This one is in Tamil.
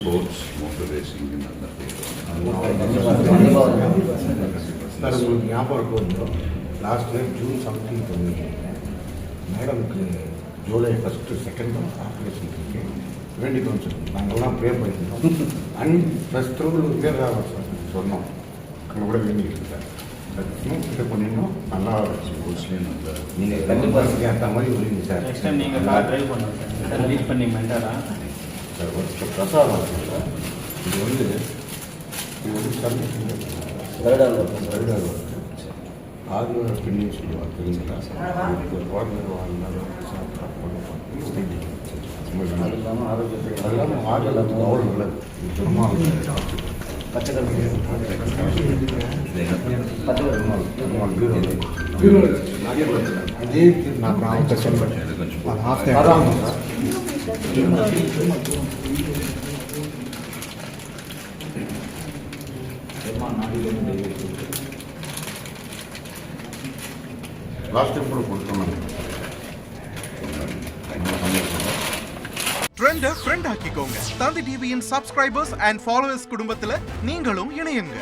ஸ்போர்ட்ஸ் மோட்டர் ரேசிங் நல்ல பேர் சார் உங்களுக்கு ஞாபகம் இருக்கும் லாஸ்ட் இயர் ஜூன் 17 வந்து மேடமுக்கு ஜூலை 1 2 ஆப்ரேஷன் வேண்டிக்கணும் சார் நாங்கள்லாம் ப்ரே பண்ணியிருந்தோம் அண்ட் ப்ளஸ் திருவள்ளூர் பேர் சொன்னோம் அங்கே கூட வேண்டிக்கிட்டு சார் கிட்ட பண்ணிடணும் நல்லா ஸ்போர்ட்ஸ்லேயும் நல்ல நீங்கள் கண்டிப்பாக ஏற்ற மாதிரி வருவீங்க சார் நெக்ஸ்ட் டைம் நீங்கள் கார் ட்ரைவ் பண்ணுங்க சார் லீட் பண்ணி மென்டரா சார் ஒரு பிரசாதம் சார் இது வந்து சர்வீஸ் வருடார் ஆதிவார பெண்ணின்னு சொல்லுவாங்க தெரிஞ்சுங்களா சார் குழந்தை அது இல்லாமல் ஆரோக்கியத்தை அது இல்லாமல் ஆரோக்கியத்துக்கு அவ்வளோ நல்லது பெருமாள் பச்சைக்கல்வி இதே நான் சொன்னேன் லாஸ்ட் டைம் கூட கொடுத்தோம் ட்ரெண்ட ஃப்ரெண்ட் ஆக்கிக்கோங்க. தந்தி டிவியின் சப்ஸ்கிரைபர்ஸ் அண்ட் ஃபாலோவர்ஸ் குடும்பத்துல நீங்களும் இணையுங்க.